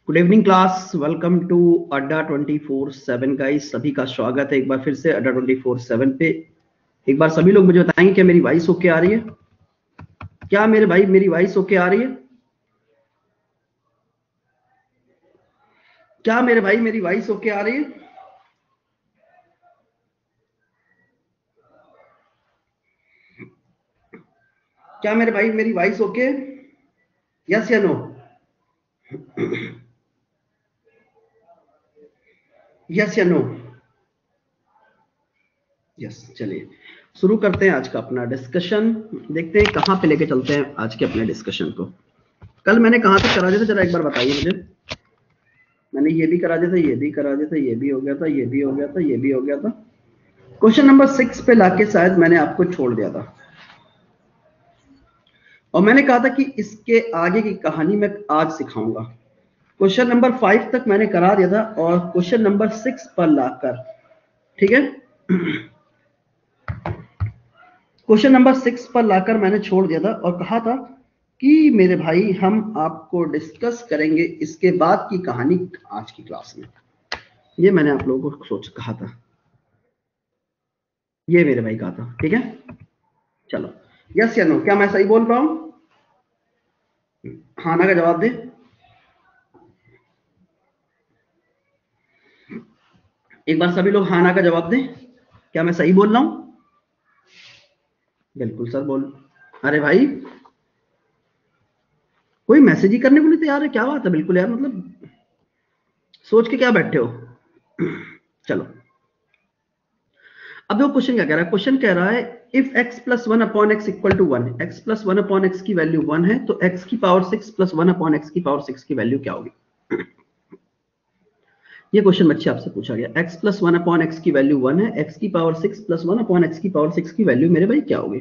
Good evening class, welcome to Adda 24/7 guys. सभी का स्वागत है एक बार फिर से अड्डा 24/7 पे। एक बार सभी लोग मुझे बताएंगे क्या मेरी वॉइस ओके आ रही है? क्या मेरे भाई मेरी वॉइस ओके आ रही है? क्या मेरे भाई मेरी वॉइस ओके आ रही है? क्या मेरे भाई मेरी वॉइस ओके? यस या नो? यस या नो? यस, चलिए शुरू करते हैं आज का अपना डिस्कशन। देखते हैं कहाँ पे लेके चलते हैं आज के अपने डिस्कशन को। कल मैंने कहाँ तक करा दिया था, जरा एक बार बताइए मुझे। मैंने ये भी करा दिया था, ये भी करा दिया था, ये भी हो गया था, ये भी हो गया था, ये भी हो गया था। क्वेश्चन नंबर 6 पे लाके शायद मैंने आपको छोड़ दिया था और मैंने कहा था कि इसके आगे की कहानी मैं आज सिखाऊंगा। क्वेश्चन नंबर 5 तक मैंने करा दिया था और क्वेश्चन नंबर 6 पर लाकर, ठीक है, क्वेश्चन नंबर 6 पर लाकर मैंने छोड़ दिया था और कहा था कि मेरे भाई हम आपको डिस्कस करेंगे इसके बाद की कहानी आज की क्लास में। ये मैंने आप लोगों को सोच कहा था, ये मेरे भाई कहा था, ठीक है। चलो, यस या नो, क्या मैं सही बोल रहा हूं? हाँ ना का जवाब दे। एक बार सभी लोग हाँ ना का जवाब दें। क्या मैं सही बोल रहा हूं? बिल्कुल सर बोल। अरे भाई, कोई मैसेज ही करने को नहीं तैयार है, क्या बात है? बिल्कुल यार, मतलब सोच के क्या बैठे हो? चलो, अब वो क्वेश्चन क्या कह रहा है? क्वेश्चन कह रहा है if x plus 1 upon x equal to 1, x plus 1 upon x की वैल्यू 1 है तो x की पावर 6 प्लस 1 अपॉन एक्स की पावर 6 की वैल्यू क्या होगी? ये क्वेश्चन बच्चे आपसे पूछा गया। x प्लस 1 अपॉन एक्स की वैल्यू 1 है, x की पावर 6 प्लस 1 अपॉन एक्स की पावर 6 की वैल्यू मेरे भाई क्या होगी?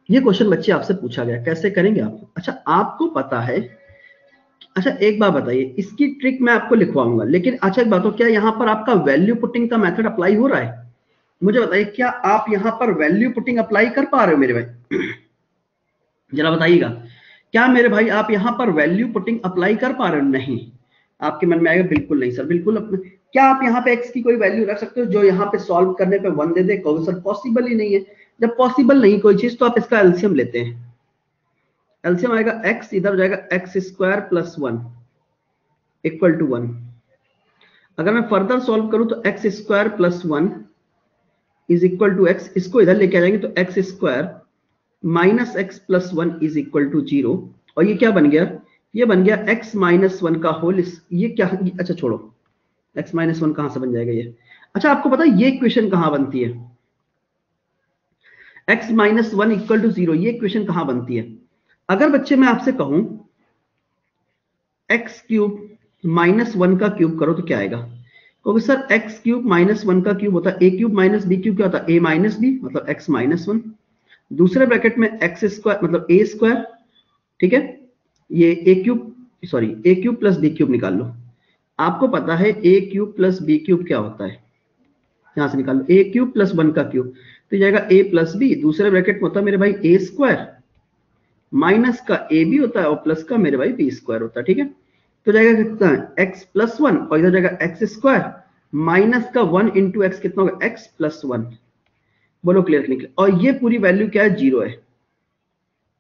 ये क्वेश्चन बच्चे आपसे पूछा गया, कैसे करेंगे आप? अच्छा, आपको पता है? अच्छा एक बात बताइए, इसकी ट्रिक मैं आपको लिखवाऊंगा, लेकिन अच्छा एक बात हो, क्या यहाँ पर आपका वैल्यू पुटिंग का मेथड अप्लाई हो रहा है? मुझे बताइए, क्या आप यहाँ पर वैल्यू पुटिंग अप्लाई कर पा रहे हो मेरे भाई? जरा बताइएगा, क्या मेरे भाई आप यहाँ पर वैल्यू पुटिंग अप्लाई कर पा रहे हो? नहीं। आपके मन में आएगा बिल्कुल नहीं सर, बिल्कुल अपने। क्या आप यहाँ पे एक्स की कोई वैल्यू रख सकते हो जो यहाँ पे सॉल्व करने पे 1 दे दे? कहोगे सर पॉसिबल ही नहीं है। जब पॉसिबल नहीं कोई चीज तो आप इसका एलसीएम लेते हैं। एलसीएम आएगा एक्स, इधर हो जाएगा x square plus 1 equal to 1। अगर मैं फर्दर सॉल्व करूं तो x square plus 1 is equal to x, इसको इधर लेके आ जाएंगे तो x square minus x plus 1 is equal to 0। और ये क्या बन गया? ये बन गया x माइनस 1 का होल। ये क्या? अच्छा छोड़ो, x माइनस 1 कहां से बन जाएगा ये? अच्छा, आपको पता है ये इक्वेशन कहां बनती है? x माइनस 1 इक्वल टू 0, ये इक्वेशन कहां बनती है? अगर बच्चे मैं आपसे कहूं एक्स क्यूब माइनस 1 का क्यूब करो तो क्या आएगा? क्योंकि सर एक्स क्यूब माइनस 1 का क्यूब होता है ए क्यूब माइनस बी क्यूब, क्या होता है? ए माइनस बी, मतलब एक्स माइनस 1। दूसरे ब्रैकेट में एक्स स्क्वायर मतलब ए स्क्वायर, ठीक है। ये ए क्यूब, सॉरी ए क्यूब प्लस बी क्यूब निकाल लो। आपको पता है ए क्यूब प्लस बी क्यूब क्या होता है? यहां से निकाल लो, ए क्यूब प्लस 1 का क्यूब तो जाएगा ए प्लस बी। दूसरे ब्रैकेट में होता है मेरे भाई ए स्क्वायर, माइनस का ए बी होता है और प्लस का मेरे भाई बी स्क्वायर होता है, ठीक है। तो जाएगा कितना? एक्स प्लस 1 और इधर जाएगा एक्स स्क्वायर माइनस का 1 इंटू एक्स, कितना होगा? X plus 1। बोलो क्लियर निकले? और ये पूरी वैल्यू क्या है? 0 है।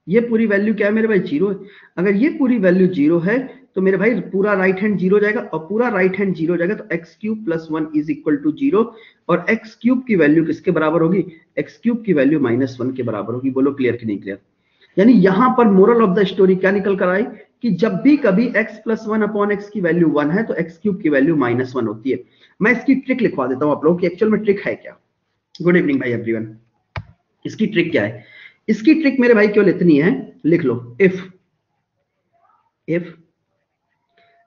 ये पूरी वैल्यू क्या है मेरे भाई? 0 है। अगर ये पूरी वैल्यू 0 है तो मेरे भाई पूरा राइट हैंड 0 जाएगा और पूरा राइट हैंड 0 जाएगा तो x cube plus 1 is equal to 0। और एक्स क्यूब की वैल्यू किसके बराबर होगी? एक्स क्यूब की वैल्यू माइनस 1 के बराबर होगी। बोलो क्लियर कि नहीं क्लियर? यानी यहां पर मोरल ऑफ द स्टोरी क्या निकल कर आई कि जब भी कभी x प्लस 1 अपॉन एक्स की वैल्यू 1 है तो एक्स क्यूब की वैल्यू माइनस 1 होती है। मैं इसकी ट्रिक लिखवा देता हूं आप लोगों की, एक्चुअल में ट्रिक है क्या। गुड इवनिंग भाई एवरीवन। इसकी ट्रिक क्या है? इसकी ट्रिक मेरे भाई केवल इतनी है, लिख लो, if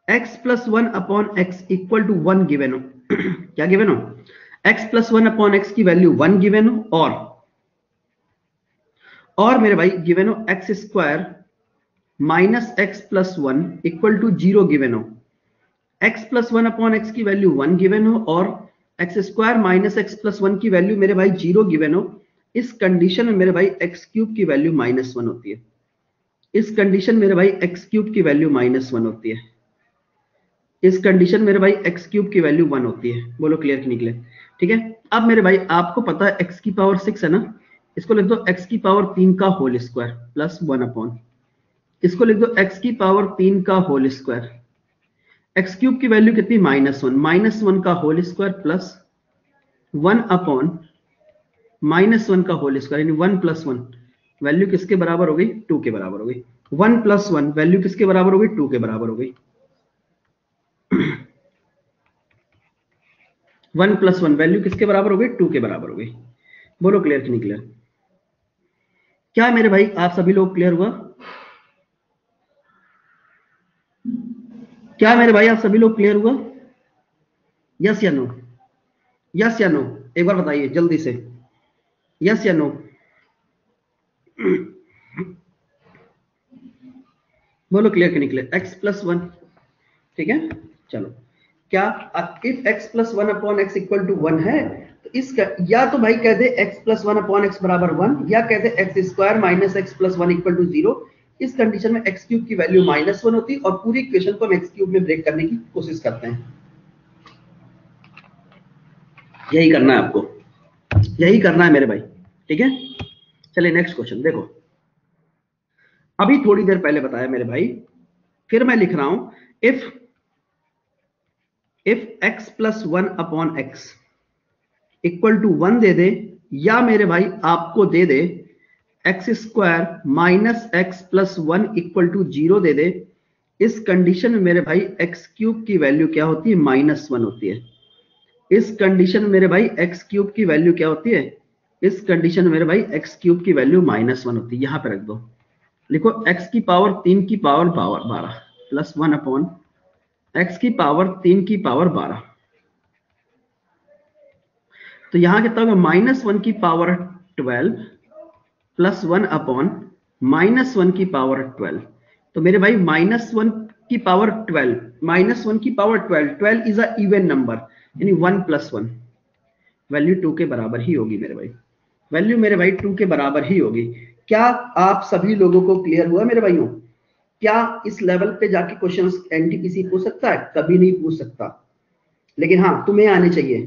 x plus 1 upon x equal to 1 given हो क्या गिवन हो? x प्लस 1 अपॉन एक्स की वैल्यू 1 गिवन हो और मेरे भाई गिवन हो x square minus x plus 1 equal to 0 given हो। x प्लस 1 अपॉन एक्स की वैल्यू 1 गिवन हो और x square minus x plus 1 की वैल्यू मेरे भाई 0 गिवन हो। इस कंडीशन में मेरे भाई एक्स क्यूब की वैल्यू माइनस 1 होती है। इस कंडीशन मेरे भाई एक्स क्यूब की वैल्यू माइनस 1 होती है। इस कंडीशन मेरे भाई एक्स क्यूब की वैल्यू 1 होती है। बोलो क्लियर कि नहीं क्लियर? ठीक है, अब मेरे भाई आपको पता है एक्स की पावर 6 है ना, इसको लिख दो एक्स की पावर 3 का होल स्क्वायर प्लस 1 अपॉन, इसको लिख दो एक्स की पावर 3 का होल स्क्वायर, एक्स क्यूब की वैल्यू कितनी -1, -1 का होल स्क्वायर प्लस 1 अपॉन -1 का होल स्क्वायर, यानी 1 + 1 वैल्यू किसके बराबर हो गई? 2 के बराबर हो गई। 1 + 1 वैल्यू किसके बराबर हो गई? 2 के बराबर हो गई। 1 + 1 वैल्यू किसके बराबर हो गई? 2 के बराबर हो गई। बोलो क्लियर कि नहीं क्लियर? क्या मेरे भाई आप सभी लोग क्लियर हुआ? क्या मेरे भाई आप सभी लोग क्लियर हुआ? यस या नो? यस या नो? एक बार बताइए जल्दी से, यस या नो? बोलो क्लियर कि नहीं क्लियर? x + 1, ठीक है, चलो। क्या if x + 1 upon x equal to 1 है तो इसका या तो भाई कह दे x + 1 अपॉन x बराबर 1, या कह दे x² - x + 1 इक्वल टू 0। इस कंडीशन में x क्यूब की वैल्यू -1 होती है और पूरी इक्वेशन को हम x क्यूब में ब्रेक करने की कोशिश करते हैं। यही करना है आपको, यही करना है मेरे भाई, ठीक है। चलिए नेक्स्ट क्वेश्चन देखो, अभी थोड़ी देर पहले बताया मेरे भाई, फिर मैं लिख रहा हूं if x + 1 upon x equal to 1 दे दे, या मेरे भाई आपको दे दे x² - x + 1 इक्वल टू 0 दे दे। इस कंडीशन में मेरे भाई x क्यूब की वैल्यू क्या होती है? -1 होती है। इस कंडीशन में मेरे भाई x क्यूब की वैल्यू क्या होती है? इस कंडीशन में मेरे भाई x क्यूब की वैल्यू -1 होती है। यहां पे रख दो, लिखो x की पावर 3 की पावर 12 प्लस 1 अपॉन x की पावर 3 की पावर 12। तो यहां कितना होगा? -1 की पावर 12 प्लस 1 अपॉन -1 की पावर 12। तो मेरे भाई -1 की पावर 12, -1 की power 12 is a even number, यानी 1 + 1 वैल्यू 2 के बराबर ही होगी मेरे भाई। वैल्यू मेरे भाई 2 के बराबर ही होगी। क्या आप सभी लोगों को क्लियर हुआ मेरे भाइयों? क्या इस लेवल पे जाके क्वेश्चंस एनटीपीसी पूछ सकता है? कभी नहीं पूछ सकता, लेकिन हाँ तुम्हें आने चाहिए,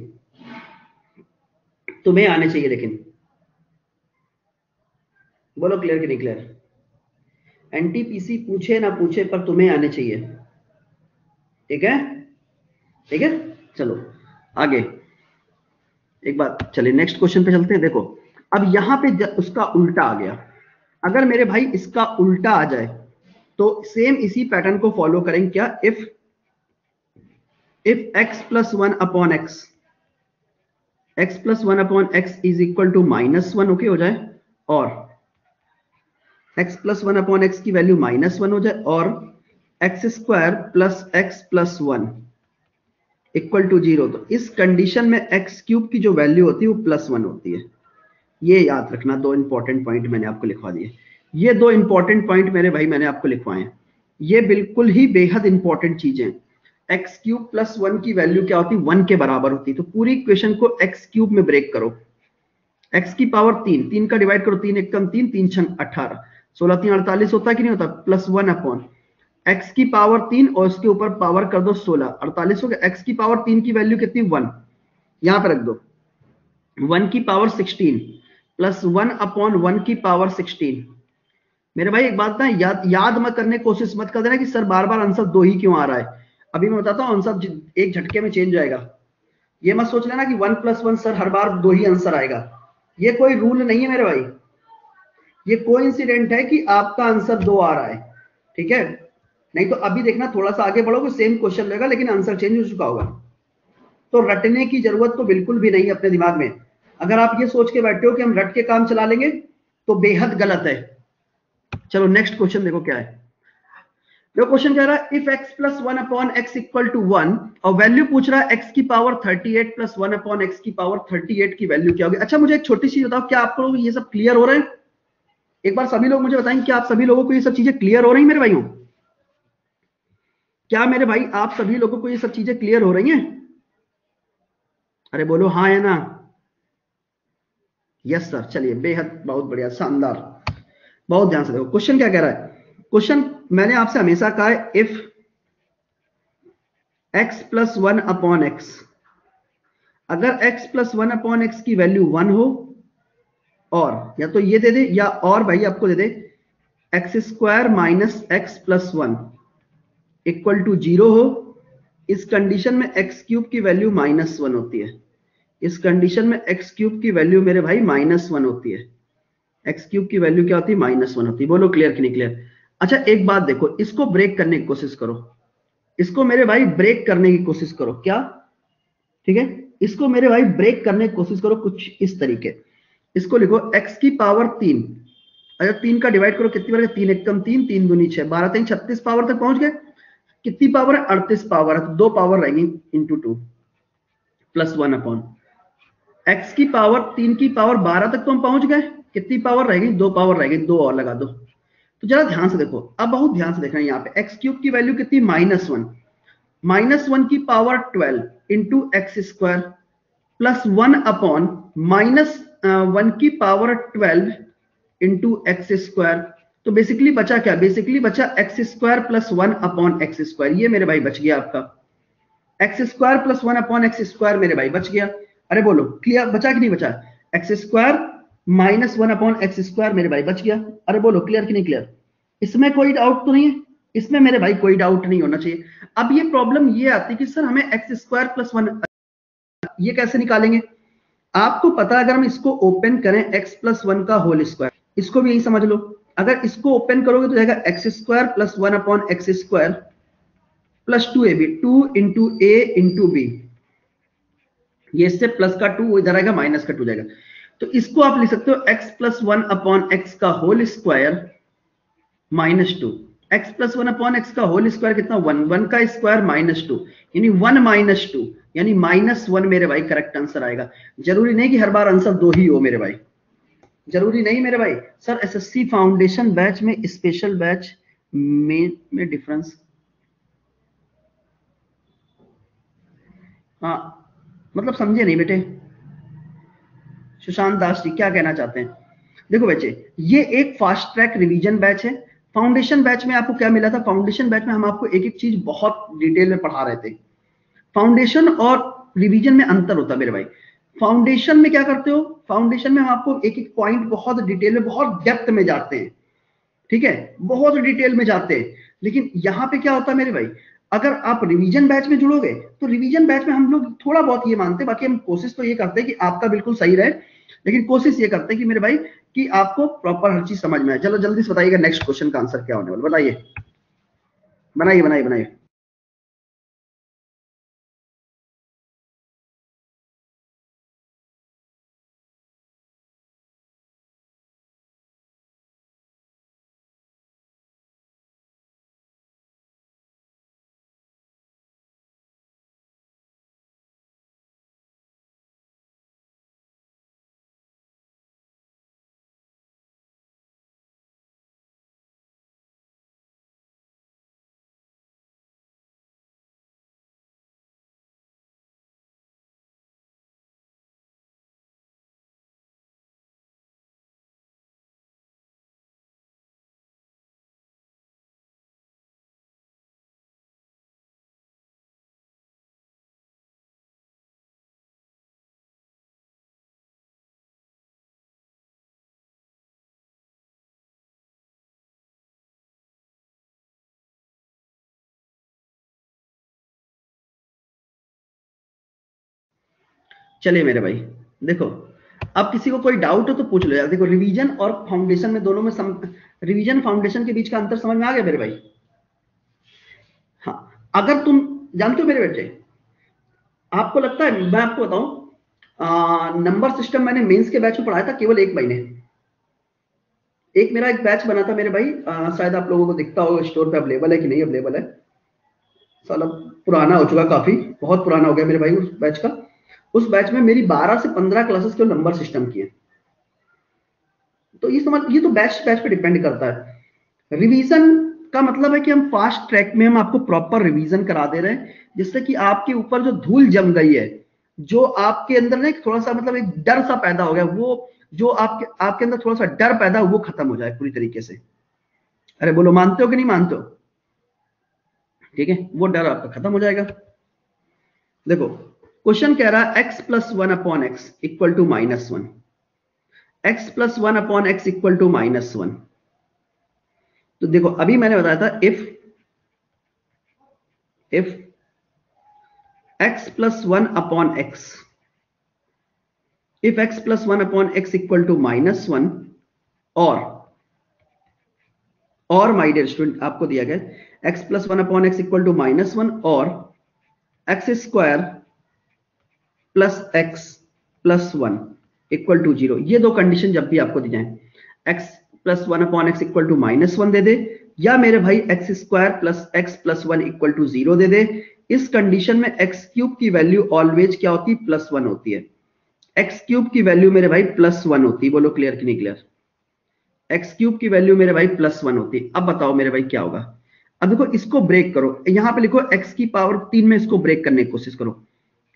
तुम्हें आने चाहिए। लेकिन बोलो क्लियर कि नहीं क्लियर? एनटीपीसी पूछे ना पूछे पर तुम्हें आने चाहिए, ठीक है, ठीक है। चलो आगे एक बात, चलिए नेक्स्ट क्वेश्चन पे चलते हैं। देखो अब यहां पे उसका उल्टा आ गया। अगर मेरे भाई इसका उल्टा आ जाए तो सेम इसी पैटर्न को फॉलो करेंगे। क्या? If x + 1 upon x, x + 1 upon x is equal to -1, okay हो जाए, और x + 1 अपॉन x की वैल्यू -1 हो जाए, और x² + x + 1 इक्वल टू 0। तो इस कंडीशन में x क्यूब की जो वैल्यू होती है वो +1 होती है। ये याद रखना, दो इंपॉर्टेंट पॉइंट मैंने आपको लिखवा दिए। ये दो इंपॉर्टेंट पॉइंट मेरे भाई मैंने आपको लिखवाए हैं। ये बिल्कुल ही बेहद इंपॉर्टेंट चीजें। एक्स क्यूब + 1 की वैल्यू क्या होती है? 1 के बराबर होती है। तो पूरी इक्वेशन को एक्स क्यूब में ब्रेक करो। एक्स की पावर 3, 3 का डिवाइड करो, 3 × 1 = 3, 3 × 6 = 18, 16 × 3 = 48 होता है कि नहीं होता? प्लस 1 अपॉन एक्स की पावर 3 और उसके ऊपर पावर कर दो 16, 48 हो गया। एक्स की पावर 3 की वैल्यू कितनी? 1, यहां पर रख दो। 1 की पावर 16 प्लस 1 अपॉन 1 की पावर 16। मेरे भाई एक बात ना याद मत करने की कोशिश मत कर देना कि सर बार बार आंसर 2 ही क्यों आ रहा है। अभी मैं बताता हूं, आंसर एक झटके में चेंज जाएगा। ये मत सोच लेना कि 1 + 1 सर हर बार 2 ही आंसर आएगा। ये कोई रूल नहीं है मेरे भाई, ये कोइंसिडेंट है कि आपका आंसर 2 आ रहा है, ठीक है। नहीं तो अभी देखना, थोड़ा सा आगे बढ़ोगे सेम क्वेश्चन रहेगा लेकिन आंसर चेंज हो चुका होगा। तो रटने की जरूरत तो बिल्कुल भी नहीं है अपने दिमाग में। अगर आप ये सोच के बैठे हो कि हम रट के काम चला लेंगे तो बेहद गलत है। चलो नेक्स्ट क्वेश्चन देखो क्या है। जो क्वेश्चन कह रहा है if x + 1 upon x equal to 1, और वैल्यू पूछ रहा है x की पावर 38 + 1 अपॉन x की पावर 38 की वैल्यू क्या होगी। अच्छा मुझे एक छोटी सी बताओ, क्या आपको ये सब क्लियर हो रहा है? एक बार सभी लोग मुझे बताएं, क्या आप सभी लोगों को ये सब चीजें क्लियर हो रही हैं मेरे भाइयों? क्या मेरे भाई आप सभी लोगों को ये सब चीजें क्लियर हो रही हैं? अरे बोलो हाँ या ना। यस सर, चलिए बेहद बहुत बढ़िया, शानदार। बहुत ध्यान से देखो क्वेश्चन क्या कह रहा है। क्वेश्चन मैंने आपसे हमेशा कहा है, if x plus 1 upon x, अगर x प्लस 1 अपॉन एक्स की वैल्यू 1 हो, और या तो ये दे दे या और भाई आपको दे दे x square minus x plus 1 equal to 0 हो, इस कंडीशन में एक्स क्यूब की वैल्यू -1 होती है। इस कंडीशन में एक्स क्यूब की वैल्यू मेरे भाई -1 होती है। एक्स क्यूब की वैल्यू क्या होती है? -1 होती है। बोलो क्लियर कि नहीं क्लियर? अच्छा एक बात देखो, इसको ब्रेक करने की कोशिश करो, इसको मेरे भाई ब्रेक करने की कोशिश करो। क्या? ठीक है, इसको मेरे भाई ब्रेक करने की कोशिश करो कुछ इस तरीके। इसको लिखो x की पावर 3, अगर 3 का डिवाइड करो कितनी बार? 3 एक कम 3, 3 दूनी 6, 12 3 36 पावर तक पहुंच गए। कितनी पावर है? 38 पावर है, तो 2 पावर रहेंगी इंटू 2 प्लस 1 अपॉन एक्स की पावर 3 की पावर 12 तक तो हम पहुंच गए। कितनी पावर रहेगी? 2 पावर रहेगी, 2 और लगा दो। तो जरा ध्यान से देखो, अब बहुत ध्यान से देखना है, यहाँ पे एक्स क्यूब की वैल्यू कितनी? -1, -1 की power 12 into x square plus 1 upon -1 की पावर 12 इंटू एक्स स्क्वायर। तो बेसिकली बचा क्या? बेसिकली बचा x square plus 1 upon x square. ये मेरे भाई बच गया आपका x square plus 1 upon x square, मेरे भाई बच गया। अरे बोलो क्लियर, बचा कि नहीं बचा? X square -1 upon x square मेरे भाई बच गया। अरे बोलो क्लियर कि नहीं क्लियर? इसमें कोई डाउट तो नहीं है? इसमें मेरे भाई कोई डाउट नहीं होना चाहिए। अब ये प्रॉब्लम ये आती है कि सर हमें एक्स स्क्वायर प्लस 1 ये कैसे निकालेंगे? आपको पता है, अगर हम इसको ओपन करें x प्लस 1 का होल स्क्वायर, इसको भी यही समझ लो, अगर इसको ओपन करोगे तो जाएगा x square plus 1 upon x square plus 2ab, 2 into a into b. ये इससे प्लस का 2 इधर आएगा, माइनस का 2 जाएगा। तो इसको आप लिख सकते हो x प्लस 1 अपॉन एक्स का whole square minus 2। X plus 1 upon x का होल स्क्वायर कितना? 1, 1 का स्क्वायर -2, यानी 1 - 2, यानी -1 मेरे भाई करेक्ट आंसर आएगा। जरूरी नहीं कि हर बार आंसर 2 ही हो मेरे भाई, जरूरी नहीं मेरे भाई। सर एसएससी फाउंडेशन बैच में स्पेशल बैच में डिफरेंस, हाँ मतलब समझे नहीं बेटे? सुशांत दास जी क्या कहना चाहते हैं? देखो बच्चे, ये एक फास्ट ट्रैक रिवीजन बैच है। फाउंडेशन बैच में आपको क्या मिला था? फाउंडेशन बैच में हम आपको एक एक चीज बहुत डिटेल में पढ़ा रहे थे। फाउंडेशन और रिवीजन में अंतर होता है मेरे भाई। फाउंडेशन में क्या करते हो? फाउंडेशन में हम आपको एक एक पॉइंट बहुत डिटेल में, बहुत डेप्थ में जाते हैं, ठीक है, बहुत डिटेल में जाते हैं। लेकिन यहाँ पे क्या होता है मेरे भाई, अगर आप रिवीजन बैच में जुड़ोगे तो रिवीजन बैच में हम लोग थोड़ा बहुत ये मानते हैं, बाकी हम कोशिश तो ये करते हैं कि आपका बिल्कुल सही रहे, लेकिन कोशिश ये करते हैं कि मेरे भाई कि आपको प्रॉपर हर चीज समझ में आए। चलो जल्दी से बताइएगा नेक्स्ट क्वेश्चन का आंसर क्या होने वाला, बताइए, बनाइए बनाइए बनाइए। चलिए मेरे भाई देखो, अब किसी को कोई डाउट हो तो पूछ लो यार। देखो रिवीजन और फाउंडेशन में दोनों में रिवीजन फाउंडेशन के बीच का अंतर समझ में आ गया मेरे भाई? हाँ, अगर तुम जानते हो मेरे बेटे, आपको लगता है, मैं आपको बताऊं, नंबर सिस्टम मैंने मेंस के बैच में पढ़ाया था केवल 1 महीने। एक मेरा एक बैच बना था मेरे भाई, शायद आप लोगों को दिखता होगा स्टोर पे, अवेलेबल है कि नहीं अवेलेबल है, साला पुराना हो चुका, काफी बहुत पुराना हो गया मेरे भाई उस बैच का। उस बैच में मेरी 12 से 15 क्लासेस के नंबर सिस्टम की है। तो ये समझ, ये तो बैच बैच पे डिपेंड करता है। रिवीजन का मतलब है कि हम फास्ट ट्रैक में हम आपको प्रॉपर रिवीजन करा दे रहे हैं, जिससे कि आपके ऊपर जो धूल जम गई है, जो आपके अंदर ना थोड़ा सा मतलब एक डर सा पैदा हो गया, वो जो आपके आपके अंदर थोड़ा सा डर पैदा हो, वो खत्म हो जाए पूरी तरीके से। अरे बोलो मानते हो कि नहीं मानते हो? ठीक है, वो डर आपका खत्म हो जाएगा। देखो क्वेश्चन कह रहा है x plus one upon x equal to -1, x plus one upon x equal to -1। तो देखो अभी मैंने बताया था if x plus one upon x, if x plus one upon x equal to -1 और माय डियर स्टूडेंट आपको दिया गया x plus one upon x equal to -1 और x square plus x plus one equal to 0। ये दो condition जब भी आपको दी जाए, x plus one upon x equal to -1 दे दे, या मेरे भाई x square plus x plus one equal to 0 दे दे, इस कंडीशन में एक्स क्यूब की वैल्यू ऑलवेज क्या होती है? +1 होती है। एक्स क्यूब की वैल्यू मेरे भाई +1 होती है। बोलो क्लियर कि नहीं क्लियर? एक्स क्यूब की वैल्यू मेरे भाई +1 होती है। अब बताओ मेरे भाई क्या होगा? अब देखो इसको ब्रेक करो, यहां पे लिखो x की पावर 3 में इसको ब्रेक करने की कोशिश करो।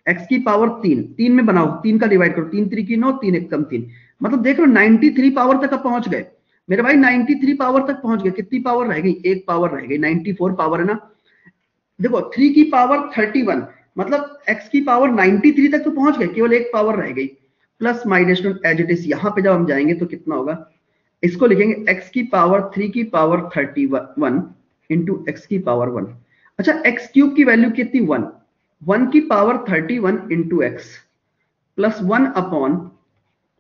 x की पावर 3 में बनाओ, 3 का डिवाइड करो, 3 3 की 9, 3 1 कम 3, मतलब देख लो 93 पावर तक पहुंच गए मेरे भाई, 93 पावर तक पहुंच गए। कितनी पावर रह गई? एक पावर रह गई, 94 पावर है ना। देखो 3 की पावर 31, मतलब x की पावर 93 तक तो पहुंच गए, केवल एक पावर रह गई। Plus minus as it is, यहां पे जब हम जाएंगे तो कितना होगा? इसको लिखेंगे x की पावर 3 की पावर 31 इंटू एक्स की पावर 1। अच्छा x क्यूब की वैल्यू कितनी? 1 की power 31 into x plus 1 upon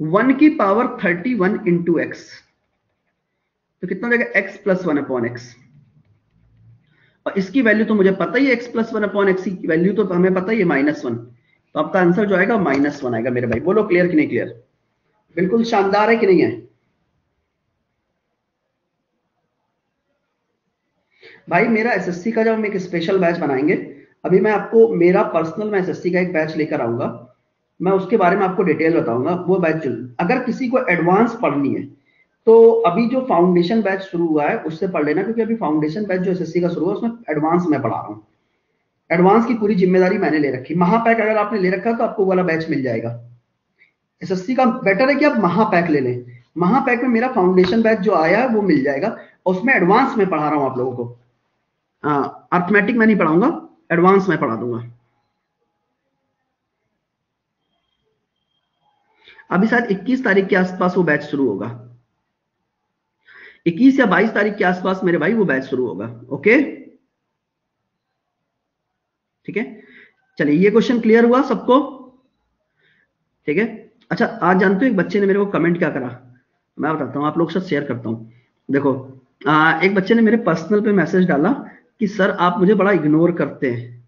1 की पावर 31 इंटू एक्स, तो कितना हो जाएगा? x plus 1 upon x. और इसकी वैल्यू तो मुझे पता ही है, x प्लस 1 अपॉन एक्स की वैल्यू तो हमें पता ही है -1, तो आपका आंसर जो आएगा -1 आएगा मेरे भाई। बोलो क्लियर कि नहीं क्लियर? बिल्कुल शानदार है कि नहीं है भाई? मेरा एसएससी का जब हम एक स्पेशल बैच बनाएंगे, अभी मैं आपको मेरा पर्सनल मैं एसएससी का एक बैच लेकर आऊंगा, मैं उसके बारे में आपको डिटेल बताऊंगा। वो बैच अगर किसी को एडवांस पढ़नी है तो अभी जो फाउंडेशन बैच शुरू हुआ है उससे पढ़ लेना, क्योंकि अभी फाउंडेशन बैच जो एसएससी का शुरू हुआ उसमें एडवांस मैं पढ़ा रहा हूँ। एडवांस की पूरी जिम्मेदारी मैंने ले रखी। महापैक अगर आपने ले रखा तो आपको वाला बैच मिल जाएगा। एसएससी का बेटर है कि आप महापैक ले लें। महापैक में मेरा फाउंडेशन बैच जो आया है वो मिल जाएगा, और उसमें एडवांस में पढ़ा रहा हूँ आप लोगों को। अर्थमेटिक मैं नहीं पढ़ाऊंगा, एडवांस में पढ़ा दूंगा। अभी शायद 21 तारीख के आसपास वो बैच शुरू होगा, 21 या 22 तारीख के आसपास मेरे भाई वो बैच शुरू होगा। ओके ठीक है, चलिए ये क्वेश्चन क्लियर हुआ सबको? ठीक है। अच्छा आज जानते हो एक बच्चे ने मेरे को कमेंट क्या करा, मैं बताता हूँ, आप लोग के साथ शेयर करता हूँ। देखो एक बच्चे ने मेरे पर्सनल पे मैसेज डाला कि सर आप मुझे बड़ा इग्नोर करते हैं,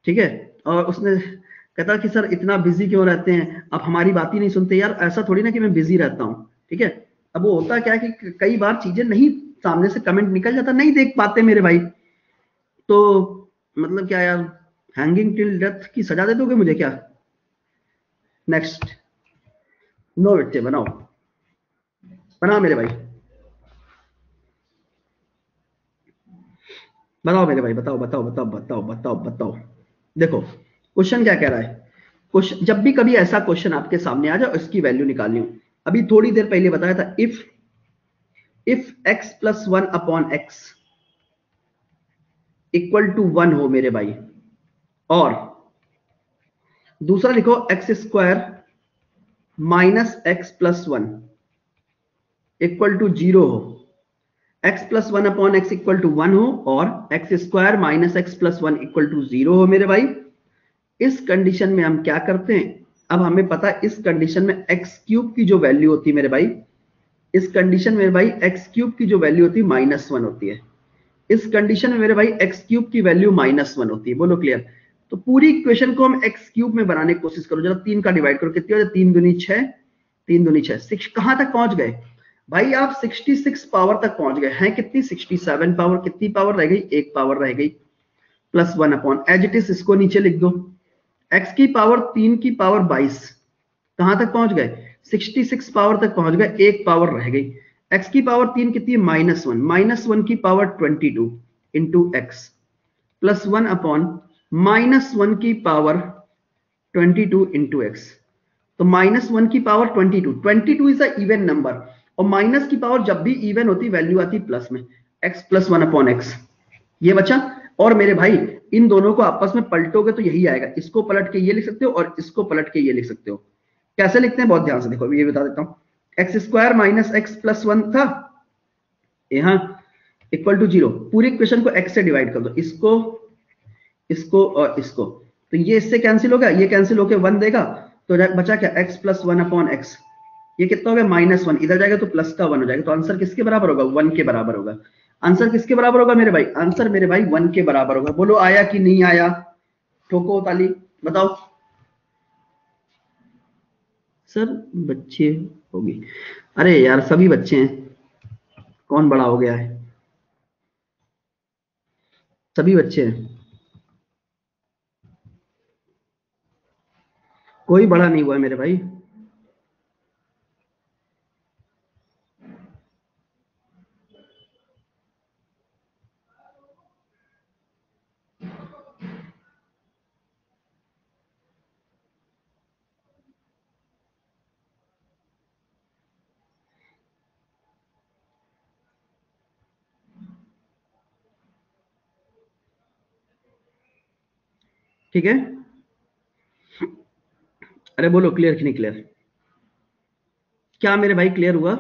ठीक है, और उसने कहता कि सर इतना बिजी क्यों रहते हैं, आप हमारी बात ही नहीं सुनते। यार ऐसा थोड़ी ना कि मैं बिजी रहता हूँ, ठीक है। अब वो होता क्या है कि कई बार चीजें नहीं, सामने से कमेंट निकल जाता, नहीं देख पाते मेरे भाई, तो मतलब क्या यार, हैंगिंग टिल डेथ की सजा दे दोगे मुझे क्या? नेक्स्ट, नो बच्चे बनाओ, बनाओ मेरे भाई, बताओ मेरे भाई, बताओ बताओ बताओ बताओ बताओ बताओ। देखो क्वेश्चन क्या कह रहा है? क्वेश्चन जब भी कभी ऐसा क्वेश्चन आपके सामने आ जाए इसकी वैल्यू निकालनी हो, अभी थोड़ी देर पहले बताया था if x plus 1 upon x equal to 1 हो मेरे भाई, और दूसरा लिखो x square minus x plus 1 equal to 0 हो, x plus 1 upon x equal to 1 हो, और x square minus x plus 1 equal to 0 हो मेरे भाई। इस कंडीशन में हम क्या करते हैं? अब हमें पता है इस कंडीशन में एक्स क्यूब की जो वैल्यू होती है मेरे भाई, इस कंडीशन में भाई एक्स क्यूब की जो वैल्यू होती है -1 होती है। इस कंडीशन में मेरे भाई एक्स क्यूब की वैल्यू -1 होती है। बोलो क्लियर? तो पूरी इक्वेशन को हम एक्स क्यूब में बनाने की कोशिश करो, जरा 3 का डिवाइड करो, कितनी हो जाए? 3 दूनी 6, 3 दूनी 6, 6 कहां तक पहुंच गए भाई? आप 66 पावर तक पहुंच गए हैं। कितनी? 67 पावर। कितनी पावर रह गई? एक पावर रह गई, plus 1 upon as it is, इसको नीचे लिख दो। x की पावर 3 की पावर 22, कहां तक पहुंच गए? 66 पावर तक पहुंच गए, एक पावर रह गई। x की पावर 3 कितनी है? -1 की power 22 into x plus 1 upon -1 की पावर 22 इंटू एक्स। तो -1 की power 22 is a even number, और माइनस की पावर जब भी इवन होती वैल्यू आती प्लस में, x प्लस 1 अपॉन एक्स। ये बचा। और मेरे भाई इन दोनों को आपस में पलटोगे तो यही आएगा, इसको पलट के ये लिख सकते हो और इसको पलट के ये लिख सकते हो। कैसे लिखते हैं बहुत ध्यान से देखो, ये बता देता हूं। X square minus x plus 1 था, यहां इक्वल टू 0, पूरी इक्वेशन को x से डिवाइड कर दो, इसको इसको और इसको, तो ये इससे कैंसिल हो गया, ये कैंसिल होकर 1 देगा, तो बचा क्या x प्लस 1 अपॉन एक्स, ये कितना हो गया -1, इधर जाएगा तो प्लस का 1 हो जाएगा, तो आंसर किसके बराबर होगा, 1 के बराबर होगा। आंसर किसके बराबर होगा मेरे भाई, आंसर मेरे भाई 1 के बराबर होगा। बोलो आया कि नहीं आया, ठोको ताली, बताओ। सर बच्चे होगी, अरे यार सभी बच्चे हैं, कौन बड़ा हो गया है, सभी बच्चे हैं, कोई बड़ा नहीं हुआ है मेरे भाई। ठीक है, अरे बोलो क्लियर कि नहीं क्लियर, क्या मेरे भाई क्लियर हुआ,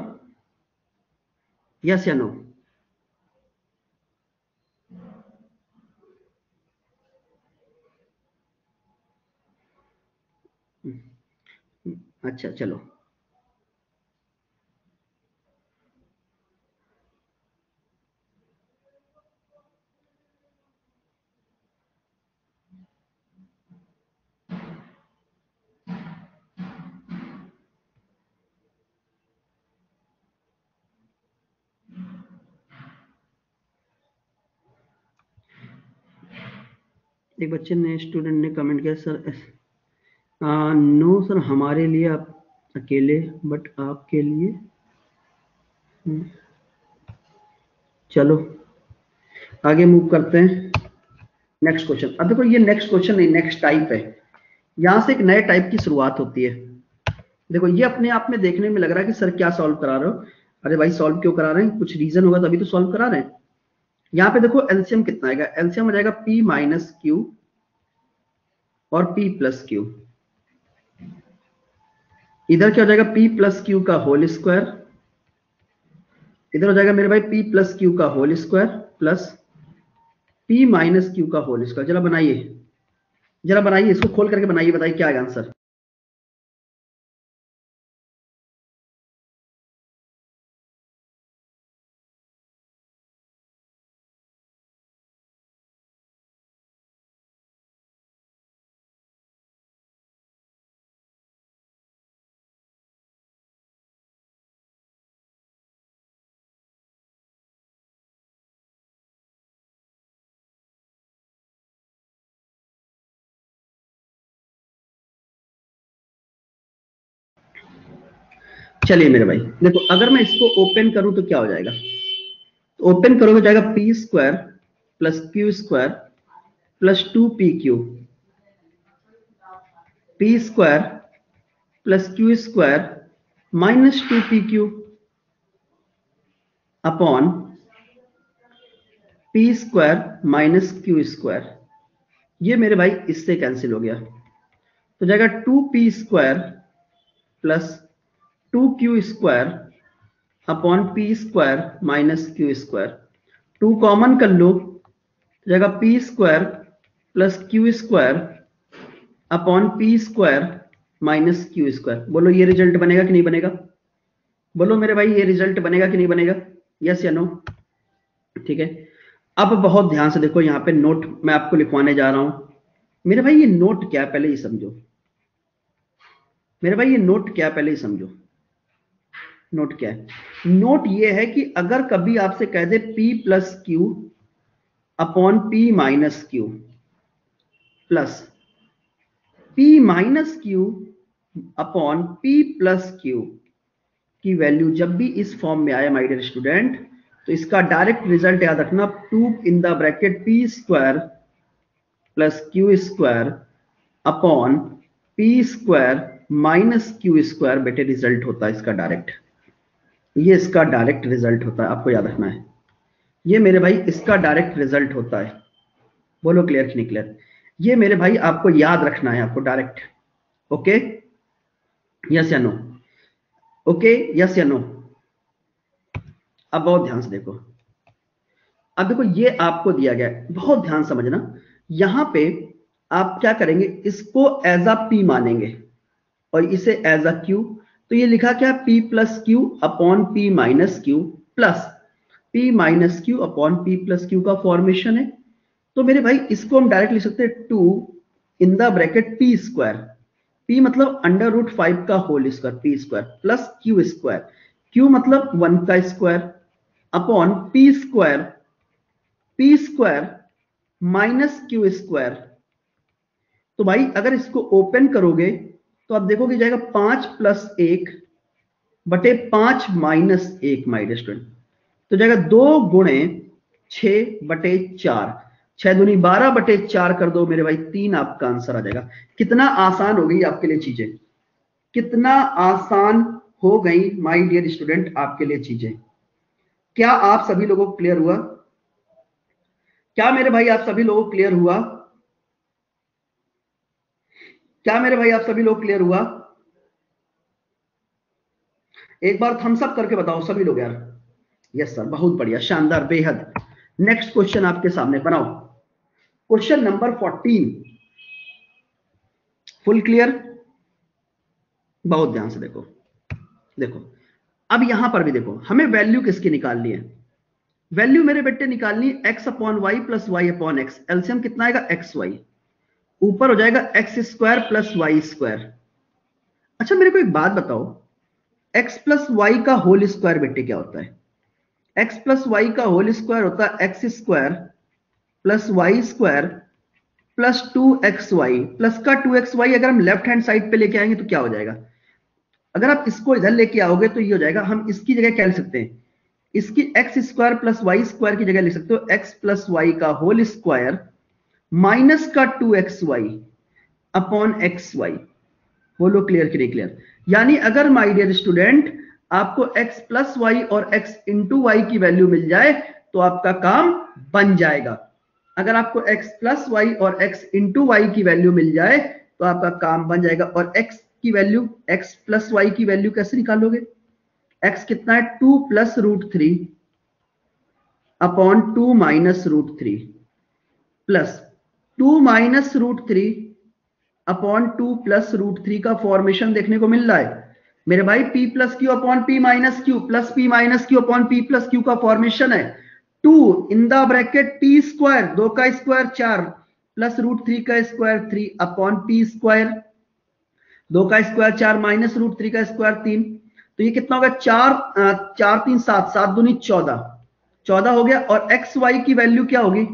यस या नो। अच्छा चलो, एक बच्चे ने स्टूडेंट ने कमेंट किया सर नो सर हमारे लिए आप अकेले, बट आपके लिए चलो आगे मूव करते हैं। नेक्स्ट क्वेश्चन, अब देखो ये नेक्स्ट क्वेश्चन नहीं, नेक्स्ट टाइप है, यहां से एक नए टाइप की शुरुआत होती है। देखो ये अपने आप में देखने में लग रहा है कि सर क्या सॉल्व करा रहे हो, अरे भाई सॉल्व क्यों करा रहे हैं, कुछ रीजन होगा तभी तो सॉल्व करा रहे हैं। यहाँ पे देखो एलसीएम कितना आएगा, एलसीएम हो जाएगा p माइनस क्यू और p प्लस क्यू, इधर क्या हो जाएगा p प्लस क्यू का होल स्क्वायर, इधर हो जाएगा मेरे भाई p प्लस क्यू का whole square plus p minus q का होल स्क्वायर। जरा बनाइए, जरा बनाइए, इसको खोल करके बनाइए, बताइए क्या आएगा आंसर। चलिए मेरे भाई देखो, अगर मैं इसको ओपन करूं तो क्या हो जाएगा, तो ओपन करोगे जाएगा P square plus q square plus 2pq, P square plus q square minus 2pq upon p square minus q square. ये मेरे भाई इससे कैंसिल हो गया, तो जाएगा 2p square plus 2q square upon p square minus q square, 2 common कर लो, जाएगा P square plus q square upon p square minus q square. बोलो ये रिजल्ट बनेगा कि नहीं बनेगा, बोलो मेरे भाई ये रिजल्ट बनेगा कि नहीं बनेगा, यस या नो। ठीक है, अब बहुत ध्यान से देखो, यहाँ पे नोट मैं आपको लिखवाने जा रहा हूं। मेरे भाई ये नोट क्या है पहले ही समझो, मेरे भाई ये नोट क्या है पहले ही समझो। नोट क्या है, नोट ये है कि अगर कभी आपसे कह दे p plus Q upon p minus Q plus p minus Q upon p plus Q की वैल्यू जब भी इस फॉर्म में आए माय डियर स्टूडेंट, तो इसका डायरेक्ट रिजल्ट याद रखना, 2 in the bracket p square plus q square upon p square minus q square, बेटे रिजल्ट होता है इसका डायरेक्ट, ये इसका डायरेक्ट रिजल्ट होता है, आपको याद रखना है, ये मेरे भाई इसका डायरेक्ट रिजल्ट होता है। बोलो क्लियर कि नहीं क्लियर? ये मेरे भाई आपको याद रखना है, आपको डायरेक्ट। ओके, यस या नो? ओके, यस या नो? अब बहुत ध्यान से देखो, अब देखो ये आपको दिया गया है, बहुत ध्यान समझना। यहां पे आप क्या करेंगे, इसको एज अ पी मानेंगे और इसे एज अ क्यू। तो ये लिखा क्या, P plus Q upon P minus Q plus P minus Q upon P plus q का फॉर्मेशन है। तो मेरे भाई इसको हम डायरेक्ट लिख सकते हैं 2 in the bracket p square, p मतलब √5 का whole square, p square plus q square, q मतलब 1 का square upon p square minus q square. तो भाई अगर इसको ओपन करोगे तो आप देखोगे जाएगा 5 + 1 बटे 5 - 1 माय स्टूडेंट। तो जाएगा 2 × 6 बटे 4, 6 दूनी 12 बटे 4 कर दो मेरे भाई 3, आपका आंसर आ जाएगा। कितना आसान हो गई आपके लिए चीजें, कितना आसान हो गई माय डियर स्टूडेंट आपके लिए चीजें। क्या आप सभी लोगों को क्लियर हुआ? क्या मेरे भाई आप सभी लोगों को क्लियर हुआ? क्या मेरे भाई आप सभी लोग क्लियर हुआ? एक बार थम्स अप करके बताओ सभी लोग यार। यस सर, बहुत बढ़िया, शानदार, बेहद। नेक्स्ट क्वेश्चन आपके सामने बनाओ, क्वेश्चन नंबर 14। Full clear? बहुत ध्यान से देखो, देखो अब यहां पर भी देखो, हमें वैल्यू किसकी निकालनी है? वैल्यू मेरे बेटे निकालनी है x upon y plus y upon x. LCM कितना आएगा, एक्स वाई, ऊपर हो जाएगा x square plus y square. अच्छा मेरे को एक बात बताओ, x प्लस वाई का होल स्क्वायर बेटे क्या होता है? x प्लस वाई का होल स्क्वायर होता है x square plus y square plus 2xy plus का 2xy। अगर हम लेफ्ट हैंड साइड पे लेके आएंगे तो क्या हो जाएगा? अगर आप इसको इधर लेके आओगे तो ये हो जाएगा, हम इसकी जगह क्या लिख सकते हैं, इसकी x square plus y square की जगह लिख सकते हो एक्स प्लस वाई का होल स्क्वायर माइनस का 2xy अपॉन एक्स वाई। बोलो क्लियर कि नहीं क्लियर? यानी अगर माय डियर स्टूडेंट आपको x प्लस वाई और x इंटू वाई की वैल्यू मिल जाए तो आपका काम बन जाएगा। अगर आपको x प्लस वाई और x इंटू वाई की वैल्यू मिल जाए तो आपका काम बन जाएगा। और x की वैल्यू, x प्लस वाई की वैल्यू कैसे निकालोगे? x कितना है, 2 + √3 अपॉन 2 - √3 प्लस 2 - √3 अपॉन 2 + √3 का फॉर्मेशन देखने को मिल रहा है मेरे भाई। p plus Q upon p minus Q plus p minus Q upon p plus q का फॉर्मेशन है 2 in the bracket p square, 2 का स्क्वायर 4 प्लस √3 का स्क्वायर 3 अपॉन p स्क्वायर, 2 का स्क्वायर 4 माइनस √3 का स्क्वायर 3। तो ये कितना होगा, 4 3 7, 7 दूनी 14, 14 हो गया। और एक्स वाई की वैल्यू क्या होगी,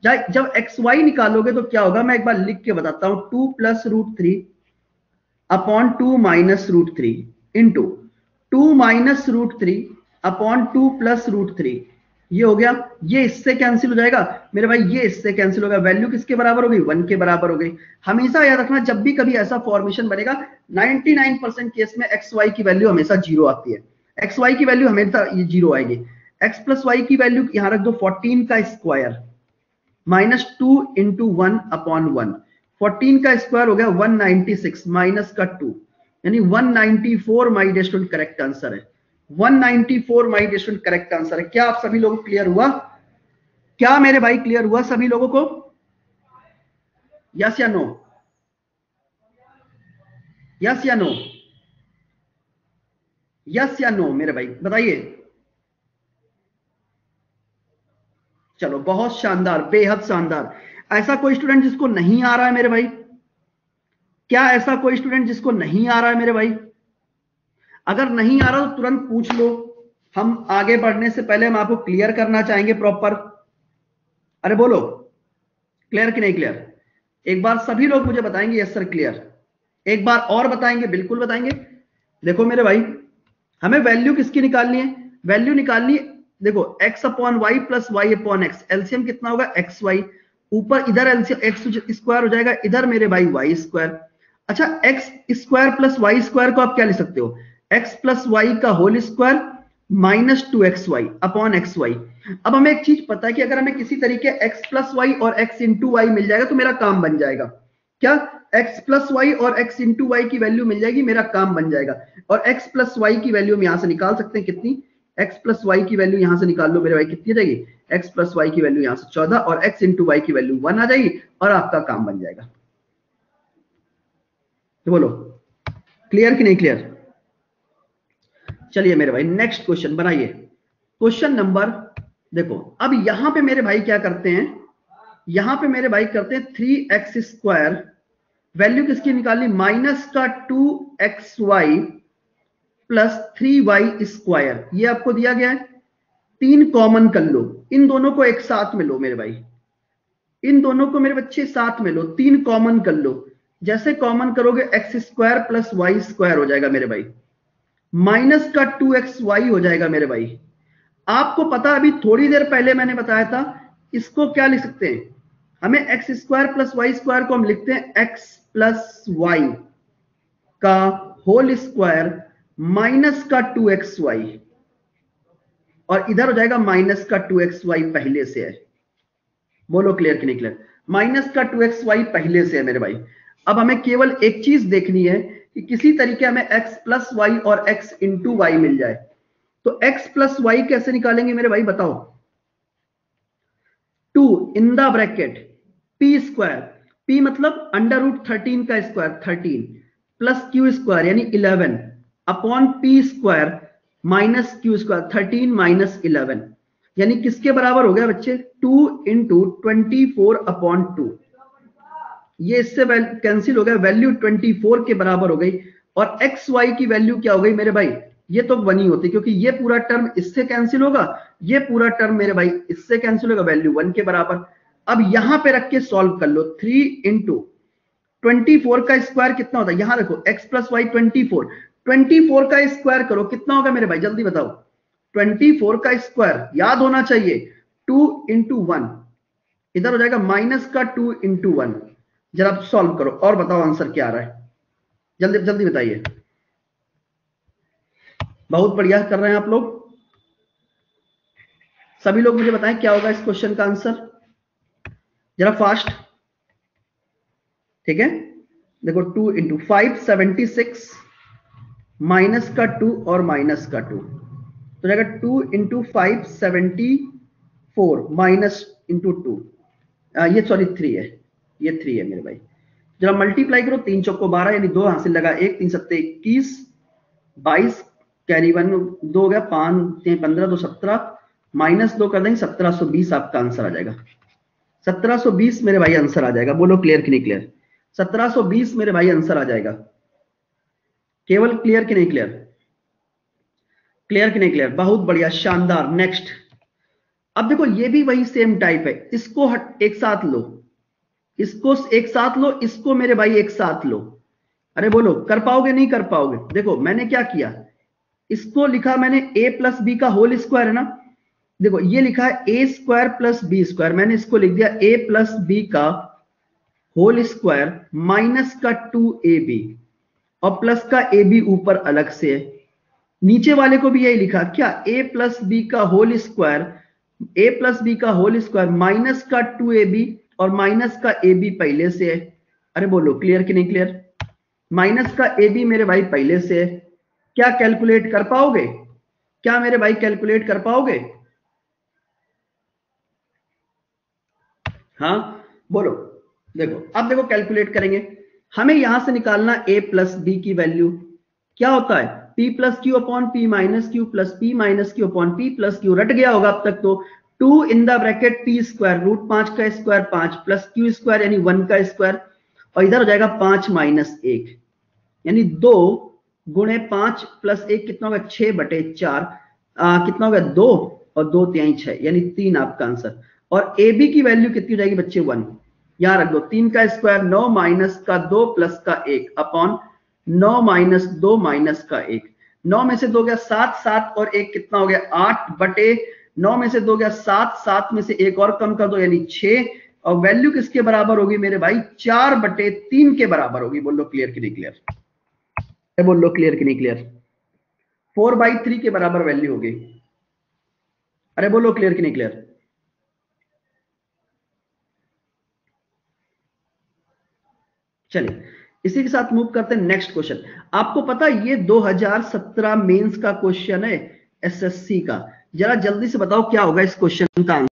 जब एक्स वाई निकालोगे तो क्या होगा, मैं एक बार लिख के बताता हूं, 2 + √3 अपॉन 2 - √3 इंटू 2 - √3 अपॉन 2 + √3। ये हो गया, ये इससे कैंसिल हो जाएगा मेरे भाई, ये इससे कैंसिल होगा। वैल्यू किसके बराबर हो गई, 1 के बराबर हो गई। हमेशा याद रखना, जब भी कभी ऐसा फॉर्मेशन बनेगा 99% केस में एक्स वाई की वैल्यू हमेशा 0 आती है। एक्स वाई की वैल्यू हमेशा ये 0 आएगी। एक्स प्लस वाई की वैल्यू यहां रख दो, 14 का स्क्वायर -2 × 1 अपॉन 1, 14 का स्क्वायर हो गया 196 माइनस का 2, यानी 194 my dear student correct answer है। 194 my dear student correct answer है। क्या आप सभी लोगों को क्लियर हुआ? क्या मेरे भाई क्लियर हुआ सभी लोगों को? यस या नो? यस या नो? यस या नो मेरे भाई बताइए। चलो बहुत शानदार, बेहद शानदार। ऐसा कोई स्टूडेंट जिसको नहीं आ रहा है मेरे भाई? क्या ऐसा कोई स्टूडेंट जिसको नहीं आ रहा है मेरे भाई? अगर नहीं आ रहा तो तुरंत पूछ लो, हम आगे बढ़ने से पहले हम आपको क्लियर करना चाहेंगे प्रॉपर। अरे बोलो क्लियर कि नहीं क्लियर? एक बार सभी लोग मुझे बताएंगे यस सर क्लियर। एक बार और बताएंगे, बिल्कुल बताएंगे। देखो मेरे भाई, हमें वैल्यू किसकी निकालनी है? वैल्यू निकालनी है, देखो x upon y plus y upon x. LCM कितना होगा, एक्स वाई, ऊपर इधर एलसीएम एक्स स्क्वायर हो जाएगा, इधर मेरे भाई वाई स्क्वायर। अच्छा x square plus y square को आप क्या लिख सकते हो, एक्स प्लस वाई का whole square -2xy upon xy। अब हमें एक चीज पता है कि अगर हमें किसी तरीके x प्लस वाई और x इंटू वाई मिल जाएगा तो मेरा काम बन जाएगा। क्या x प्लस वाई और x इंटू वाई की वैल्यू मिल जाएगी, मेरा काम बन जाएगा। और x प्लस वाई की वैल्यू हम यहां से निकाल सकते हैं, कितनी, x प्लस वाई की वैल्यू यहां से निकाल लो मेरे भाई, कितनी आ जाएगी, x प्लस वाई की वैल्यू यहां से 14 और x इंटू वाई की वैल्यू 1 आ जाएगी और आपका काम बन जाएगा। तो बोलो क्लियर कि नहीं क्लियर? चलिए मेरे भाई नेक्स्ट क्वेश्चन बनाइए। क्वेश्चन नंबर, देखो अब यहां पे मेरे भाई क्या करते हैं, यहां पे मेरे भाई करते हैं 3x², वैल्यू किसकी निकालनी, -2xy प्लस 3y²। ये आपको दिया गया है, 3 कॉमन कर लो, इन दोनों को एक साथ में लो मेरे भाई, इन दोनों को मेरे बच्चे साथ में लो, 3 कॉमन कर लो। जैसे कॉमन करोगे x² प्लस y² हो जाएगा मेरे भाई, -2xy हो जाएगा मेरे भाई। आपको पता अभी थोड़ी देर पहले मैंने बताया था, इसको क्या लिख सकते हैं, हमें x² प्लस y² को हम लिखते हैं x प्लस वाई का होल स्क्वायर -2xy, और इधर हो जाएगा -2xy पहले से है। बोलो क्लियर कि नहीं क्लियर? -2xy पहले से है मेरे भाई। अब हमें केवल एक चीज देखनी है कि किसी तरीके हमें x प्लस वाई और x इंटू वाई मिल जाए। तो x प्लस वाई कैसे निकालेंगे मेरे भाई बताओ, 2 in the bracket p² p मतलब √13 का स्क्वायर 13 प्लस q² यानी 11 upon p² minus q², 13 minus 11 यानी किसके बराबर हो गया बच्चे, 2 इंटू 24 अपॉन 2। ये इससे कैंसिल हो गया, वैल्यू 24 के बराबर हो गई। और एक्स वाई की वैल्यू क्या हो गई मेरे भाई, ये तो 1 ही होती, क्योंकि ये पूरा टर्म इससे कैंसिल होगा, ये पूरा टर्म मेरे भाई इससे कैंसिल होगा, वैल्यू 1 के बराबर। अब यहां पे रख के सॉल्व कर लो, 3 इंटू 24 का स्क्वायर कितना होता है, यहां देखो x प्लस वाई 24 का स्क्वायर करो कितना होगा मेरे भाई, जल्दी बताओ। 24 का स्क्वायर याद होना चाहिए, 2 इंटू 1, इधर हो जाएगा -2 इंटू 1। जरा सॉल्व करो और बताओ आंसर क्या आ रहा है, जल्दी जल्दी बताइए। बहुत बढ़िया कर रहे हैं आप लोग, सभी लोग मुझे बताएं क्या होगा इस क्वेश्चन का आंसर, जरा फास्ट। ठीक है, देखो 2 इंटू 576 -2 और -2 तो जाएगा 2 इंटू 574 माइनस इंटू 2, ये सॉरी 3 है, ये 3 है मेरे भाई। जरा मल्टीप्लाई करो, 3 चौको 12 यानी 2 हासिल लगा, 1 3 7 21 22 कैरी 1 2 हो गया, 5 3 15 2 17 -2 कर देंगे 1720 आपका आंसर आ जाएगा। 1720 मेरे भाई आंसर आ जाएगा। बोलो क्लियर कि नहीं क्लियर? 1720 मेरे भाई आंसर आ जाएगा। केवल क्लियर कि नहीं क्लियर? क्लियर कि नहीं क्लियर? बहुत बढ़िया, शानदार। नेक्स्ट, अब देखो ये भी वही सेम टाइप है, इसको एक साथ लो, इसको एक साथ लो, इसको मेरे भाई एक साथ लो। अरे बोलो कर पाओगे नहीं कर पाओगे? देखो मैंने क्या किया, इसको लिखा मैंने a प्लस बी का होल स्क्वायर है ना, देखो ये लिखा है a² प्लस b², मैंने इसको लिख दिया a प्लस बी का होल स्क्वायर माइनस का 2ab और प्लस का ab ऊपर अलग से है। नीचे वाले को भी यही लिखा, क्या a प्लस बी का whole square, a plus b का होल स्क्वायर माइनस का 2ab और माइनस का ab पहले से है। अरे बोलो क्लियर कि नहीं क्लियर? माइनस का ab मेरे भाई पहले से है, क्या कैलकुलेट कर पाओगे? क्या मेरे भाई कैलकुलेट कर पाओगे? हाँ बोलो। देखो अब देखो कैलकुलेट करेंगे, हमें यहां से निकालना a प्लस बी की वैल्यू, क्या होता है p plus Q upon p minus Q plus p minus Q upon p plus Q. रट गया होगा अब तक तो। 2 इन द ब्रैकेट p² √5 का स्क्वायर 5 प्लस q² यानी 1 का स्क्वायर, और इधर हो जाएगा 5 माइनस 1 यानी 2 गुणे 5 प्लस 1 कितना होगा 6/4, कितना होगा 2 और 2 3 6 यानी 3 आपका आंसर। और ए बी की वैल्यू कितनी हो जाएगी बच्चे 1, यहां रख दो, 3 का स्क्वायर 9 माइनस का 2 प्लस का 1 अपॉन 9 माइनस 2 माइनस का 1। 9 में से 2 गया 7, 7 और 1 कितना हो गया 8/9 में से 2 गया 7, 7 में से 1 और कम कर दो यानी 6, और वैल्यू किसके बराबर होगी मेरे भाई 4/3 के बराबर होगी। बोलो क्लियर कि नहीं क्लियर? बोलो क्लियर कि नहीं क्लियर? 4/3 के बराबर वैल्यू होगी। अरे बोलो क्लियर कि नहीं क्लियर? चलिए इसी के साथ मूव करते हैं नेक्स्ट क्वेश्चन। आपको पता है ये 2017 मेंस का क्वेश्चन है एसएससी का। जरा जल्दी से बताओ क्या होगा इस क्वेश्चन का आंसर।